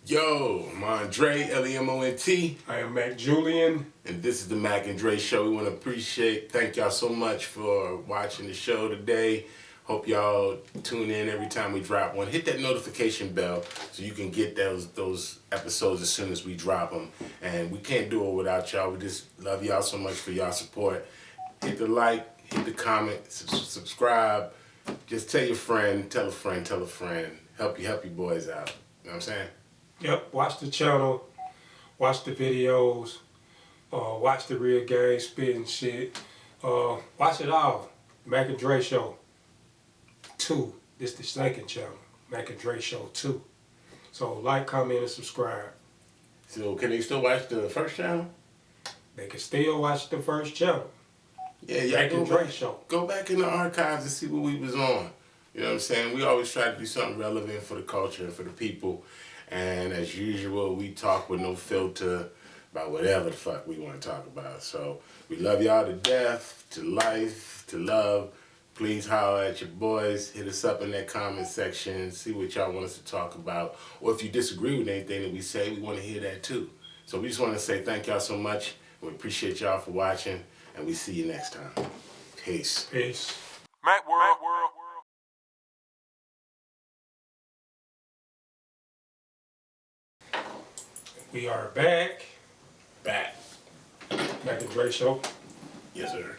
Yo, I'm Andre, L-E-M-O-N-T. I am Mac Julian. And this is the Mac and Dre Show. We want to thank y'all so much for watching the show today. Hope y'all tune in every time we drop one. Hit that notification bell so you can get those episodes as soon as we drop them. And we can't do it without y'all. We just love y'all so much for y'all support. Hit the like, hit the comment, subscribe. Just tell your friend, tell a friend, tell a friend. Help your boys out. You know what I'm saying? Yep, watch the channel, watch the videos, watch the real gang spit and shit. Watch it all. Mac and Dre Show 2. This is the second channel. Mac and Dre Show 2. So like, comment, and subscribe. So can they still watch the first channel? They can still watch the first channel. Yeah, y'all Mac and Dre Show. Go back in the archives and see what we was on. You know what I'm saying? We always try to do something relevant for the culture and for the people. And as usual, we talk with no filter about whatever the fuck we want to talk about. So we love y'all to death, to life, to love. Please holler at your boys. Hit us up in that comment section. See what y'all want us to talk about. Or if you disagree with anything that we say, we want to hear that too. So we just want to say thank y'all so much. We appreciate y'all for watching. And we see you next time. Peace. Peace. Mac World. We are back. Back. Mac and Dre Show. Yes, sir.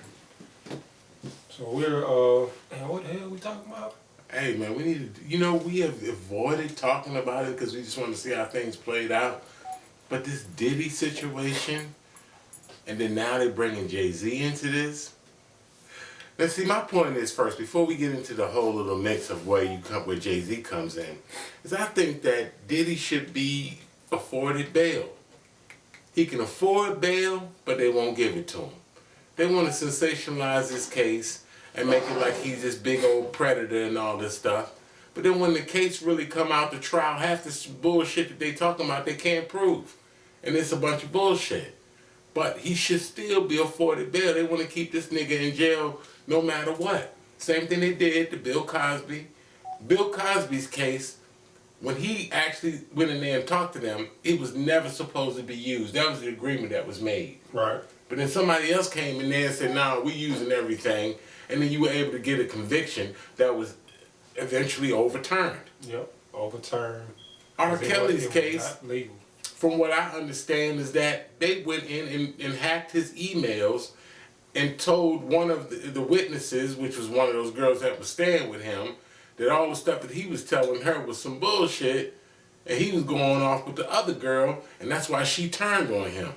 So we're, man, what the hell are we talking about? Hey, man, we need to, we have avoided talking about it because we just want to see how things played out. But this Diddy situation, and then now they're bringing Jay-Z into this. Now, see, my point is first, before we get into the whole little mix of where Jay-Z comes in, is I think that Diddy should be afforded bail. He can afford bail, but they won't give it to him. They want to sensationalize this case and make it like he's this big old predator and all this stuff. But then when the case really come out to trial, half this bullshit that they talking about, they can't prove. And it's a bunch of bullshit. But he should still be afforded bail. They want to keep this nigga in jail no matter what. Same thing they did to Bill Cosby. Bill Cosby's case, when he actually went in there and talked to them, it was never supposed to be used. That was the agreement that was made. Right. But then somebody else came in there and said, "No, we're using everything." And then you were able to get a conviction that was eventually overturned. Yep, overturned. R. Kelly's case, not legal. from what I understand, is that they went in and hacked his emails and told one of the witnesses, which was one of those girls that was staying with him, that all the stuff that he was telling her was some bullshit, and he was going off with the other girl, and that's why she turned on him.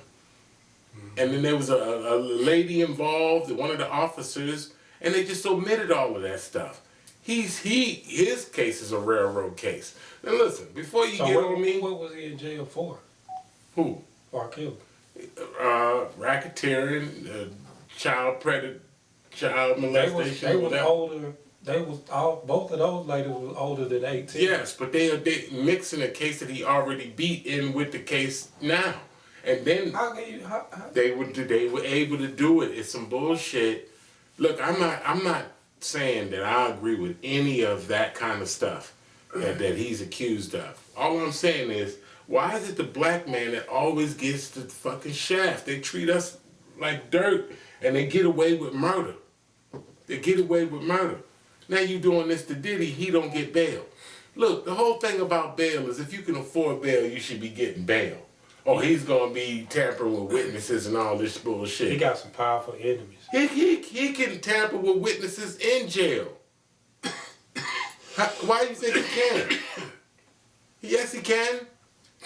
And then there was a lady involved, one of the officers, and they just omitted all of that stuff. His case is a railroad case. Now listen, before you get on me, what was he in jail for? who? R. Kelly. Racketeering, child molestation. They was older. Both of those ladies was older than 18. Yes, but they mixing a case that he already beat in with the case now. And then they were able to do it. It's some bullshit. Look, I'm not saying that I agree with any of that kind of stuff that he's accused of. All I'm saying is, why is it the black man that always gets the fucking shaft? They treat us like dirt, and they get away with murder. They get away with murder. Now you doing this to Diddy, he don't get bail. Look, the whole thing about bail is if you can afford bail, you should be getting bail. Oh, he's gonna be tampering with witnesses and all this bullshit. He got some powerful enemies. He can tamper with witnesses in jail. Why do you think he can? Yes, he can.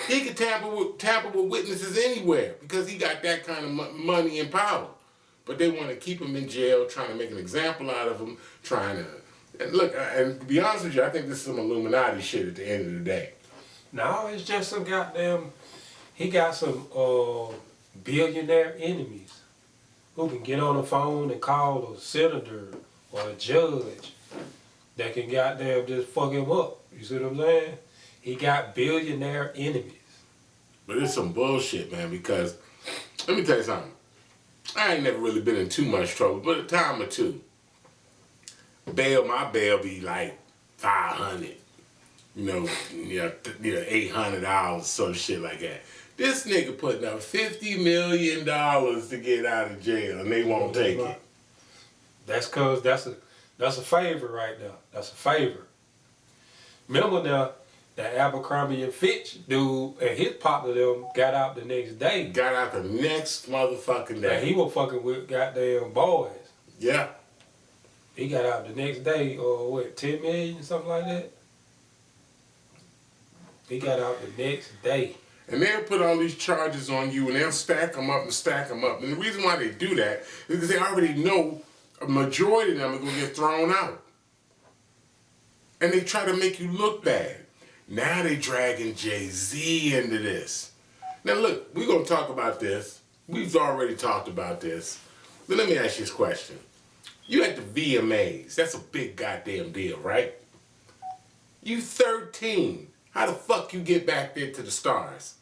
He can tamper with witnesses anywhere because he got that kind of money and power. But they want to keep him in jail, trying to make an example out of him, trying to... And look, and to be honest with you, I think this is some Illuminati shit at the end of the day. No, it's just some goddamn... He got some billionaire enemies who can get on the phone and call a senator or a judge that can goddamn just fuck him up. You see what I'm saying? He got billionaire enemies. But it's some bullshit, man, because... Let me tell you something. I ain't never really been in too much trouble, but a time or two. My bail be like 500. $800, some shit like that. This nigga putting up $50 million to get out of jail, and they won't take it. That's cause that's a favor right there. That's a favor. Remember now, that Abercrombie and Fitch dude and his partner them got out the next day. Got out the next motherfucking day. And he was fucking with goddamn boys. Yeah. He got out the next day, or what, 10 million, something like that? He got out the next day. And they'll put all these charges on you, and they'll stack them up and stack them up. And the reason why they do that is because they already know a majority of them are going to get thrown out. And they try to make you look bad. Now they dragging Jay-Z into this. Now look, we're going to talk about this. We've already talked about this. But let me ask you this question. You at the VMAs. That's a big goddamn deal, right? You 13. How the fuck you get back there to the stars?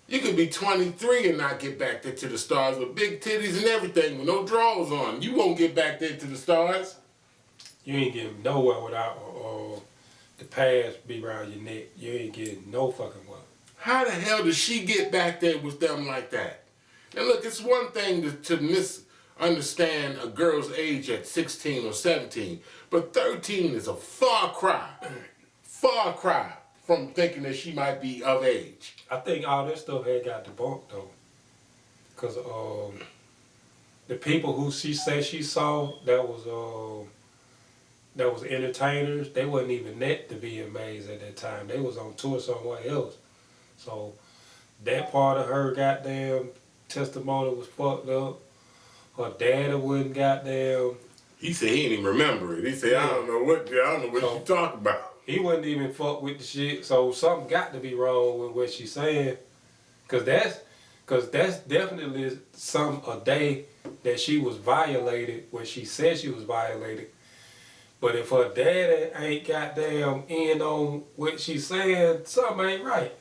You could be 23 and not get back there to the stars with big titties and everything with no drawers on. You won't get back there to the stars. You ain't getting nowhere without the pads be around your neck. You ain't getting no fucking well. How the hell does she get back there with them like that? And look, it's one thing to misunderstand a girl's age at 16 or 17, but 13 is a far cry from thinking that she might be of age. I think all that stuff had got debunked though. Because the people who she said she saw that was entertainers, they wasn't even at the VMAs at that time. They was on tour somewhere else. So that part of her goddamn testimony was fucked up. Her daddy wouldn't goddamn. He said he didn't even remember it. He said, I don't know what you talking about. He wouldn't even fuck with the shit. So something got to be wrong with what she's saying. Cause that's definitely a day that she was violated when she said she was violated. But if her daddy ain't goddamn in on what she's saying, something ain't right.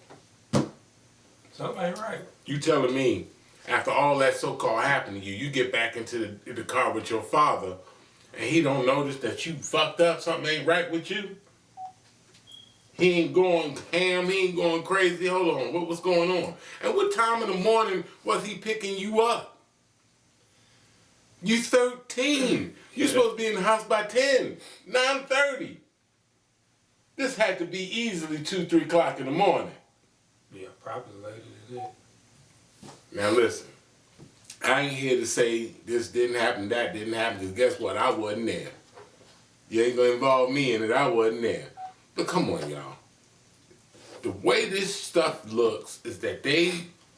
Something ain't right. You telling me, after all that so-called happened to you, you get back into the car with your father, and he don't notice that you fucked up, something ain't right with you? He ain't going ham, he ain't going crazy. Hold on, what was going on? And what time in the morning was he picking you up? You 13. You're supposed to be in the house by 10, 9:30. This had to be easily 2, 3 o'clock in the morning. Yeah, probably later than that. Now listen, I ain't here to say this didn't happen, that didn't happen, because guess what? I wasn't there. You ain't gonna involve me in it, I wasn't there. But come on, y'all. The way this stuff looks is that they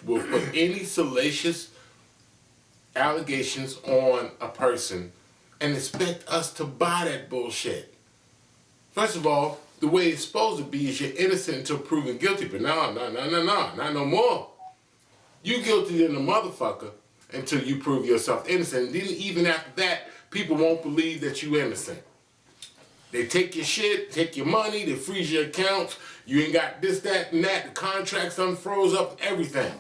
will put any salacious allegations on a person and expect us to buy that bullshit. First of all, the way it's supposed to be is you're innocent until proven guilty, but no, not no more. You guilty than a motherfucker until you prove yourself innocent. And then even after that, people won't believe that you're innocent. They take your shit, take your money, they freeze your accounts, you ain't got this, that, and that, the contracts unfroze up, everything.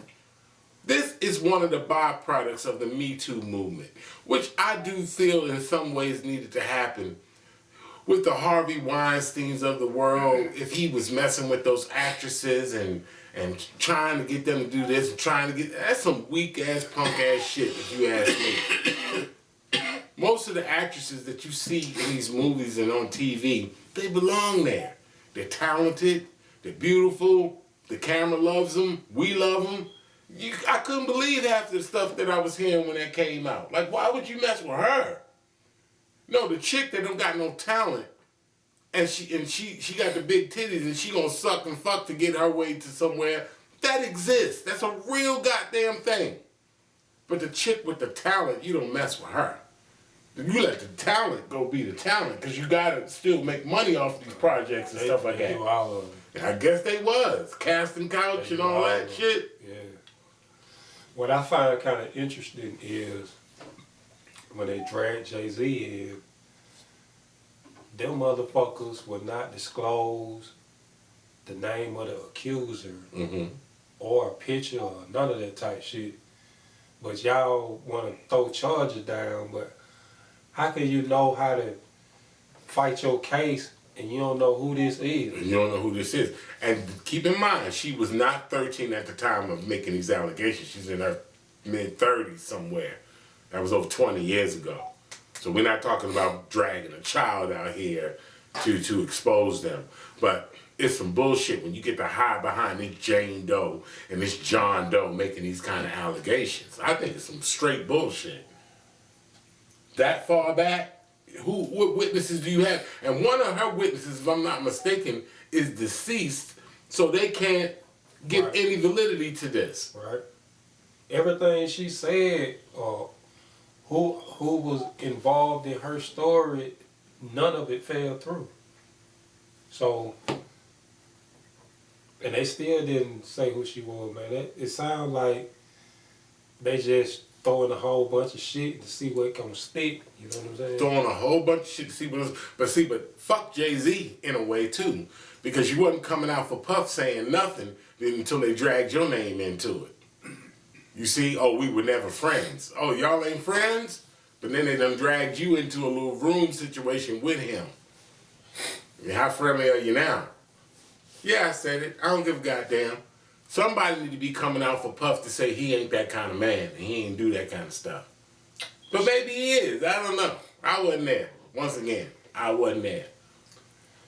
This is one of the byproducts of the Me Too movement, which I do feel in some ways needed to happen with the Harvey Weinsteins of the world. If he was messing with those actresses and trying to get them to do this and trying to get, that's some weak ass, punk ass shit if you ask me. Most of the actresses that you see in these movies and on TV, they belong there. They're talented, they're beautiful, the camera loves them, we love them. I couldn't believe half the stuff that I was hearing when that came out. Like, why would you mess with her? No, the chick that don't got no talent, and she got the big titties and she gonna suck and fuck to get her way to somewhere, that exists. That's a real goddamn thing. But the chick with the talent, you don't mess with her. You let the talent go be the talent, because you gotta still make money off these projects and stuff like that. Do all of it. I guess they was. Casting couch and all that shit. Yeah. What I find kind of interesting is when they drag Jay-Z in, them motherfuckers will not disclose the name of the accuser or a picture or none of that type shit. But y'all want to throw charges down, but how can you know how to fight your case and you don't know who this is. And you don't know who this is. And keep in mind, she was not 13 at the time of making these allegations. She's in her mid-30s somewhere. That was over 20 years ago. So we're not talking about dragging a child out here to expose them. But it's some bullshit when you get to hide behind this Jane Doe and this John Doe making these kind of allegations. I think it's some straight bullshit. That far back, what witnesses do you have? And one of her witnesses, if I'm not mistaken, is deceased, so they can't give any validity to this. Right. Everything she said, who was involved in her story, none of it fell through. So, and they still didn't say who she was, man. It sounds like they just throwing a whole bunch of shit to see what gonna stick. You know what I'm saying? Throwing a whole bunch of shit to see what. But fuck Jay-Z in a way too, because you wasn't coming out for Puff saying nothing until they dragged your name into it. You see, oh, we were never friends. Oh, y'all ain't friends? But then they done dragged you into a little room situation with him. I mean, how friendly are you now? Yeah, I said it. I don't give a goddamn. Somebody need to be coming out for Puff to say he ain't that kind of man and he ain't do that kind of stuff. But maybe he is. I don't know. I wasn't there. Once again, I wasn't there.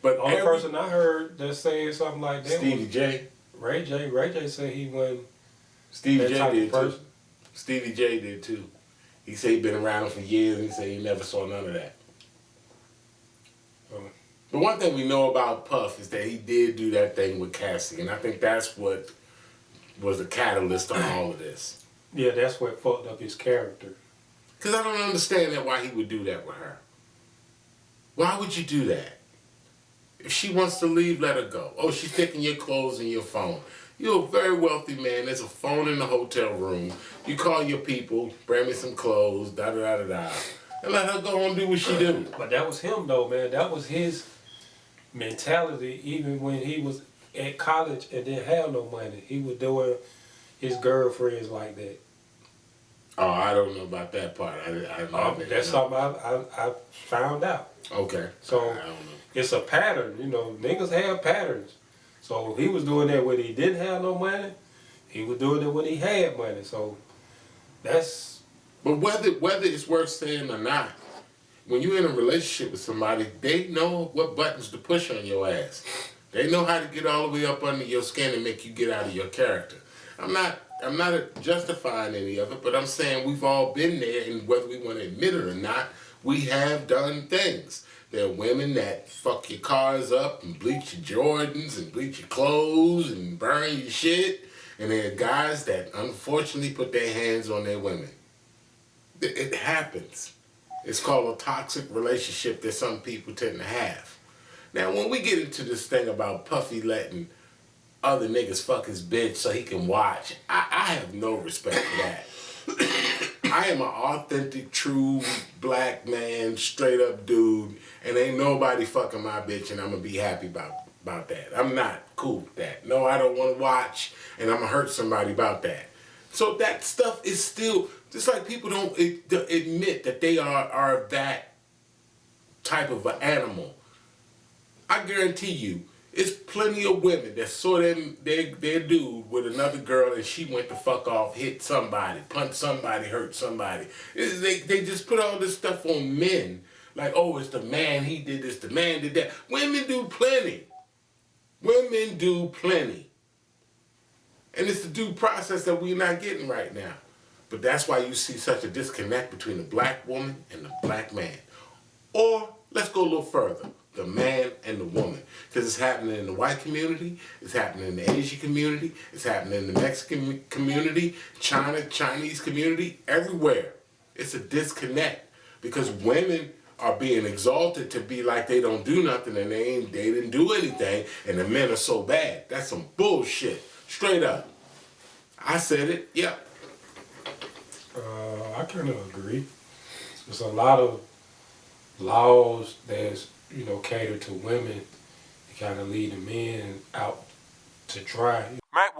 But the only person I heard that said something like that Stevie was J. Ray J. Ray J said he wasn't Stevie that J type did of person. too. Stevie J did too. He said he'd been around for years and he said he never saw none of that. The one thing we know about Puff is that he did do that thing with Cassie, and I think that's what was the catalyst on all of this. Yeah, that's what fucked up his character. Because I don't understand that why he would do that with her. Why would you do that? If she wants to leave, let her go. Oh, she's taking your clothes and your phone. You're a very wealthy man. There's a phone in the hotel room. You call your people, bring me some clothes, da-da-da-da-da. And let her go and do what she do. But that was him though, man. That was his mentality even when he was at college and didn't have no money. He was doing his girlfriends like that. Oh, I don't know about that part. That's something I found out. Okay. So I don't know. It's a pattern, you know. Niggas have patterns. So he was doing that when he didn't have no money. He was doing it when he had money. So that's. But whether it's worth saying or not, when you're in a relationship with somebody, they know what buttons to push on your ass. They know how to get all the way up under your skin and make you get out of your character. I'm not justifying any of it, but I'm saying we've all been there, and whether we want to admit it or not, we have done things. There are women that fuck your cars up and bleach your Jordans and bleach your clothes and burn your shit. And there are guys that unfortunately put their hands on their women. It happens. It's called a toxic relationship that some people tend to have. Now, when we get into this thing about Puffy letting other niggas fuck his bitch so he can watch, I have no respect for that. I am an authentic, true, black man, straight up dude, and ain't nobody fucking my bitch, and I'm gonna be happy about that. I'm not cool with that. No, I don't want to watch, and I'm gonna hurt somebody about that. So that stuff is still, just like people don't admit that they are that type of an animal. I guarantee you, it's plenty of women that saw their dude with another girl and she went to fuck off, hit somebody, punch somebody, hurt somebody. They just put all this stuff on men. Like, oh, it's the man, he did this, the man did that. Women do plenty. Women do plenty. And it's the due process that we're not getting right now. But that's why you see such a disconnect between the black woman and the black man. Or, let's go a little further, the man and the woman. Because it's happening in the white community, it's happening in the Asian community, it's happening in the Mexican community, Chinese community, everywhere. It's a disconnect. Because women are being exalted to be like they don't do nothing and they didn't do anything, and the men are so bad. That's some bullshit. Straight up. I said it, yep. I kind of agree. There's a lot of laws that's, you know, cater to women to kind of lead the men out to dry. Mac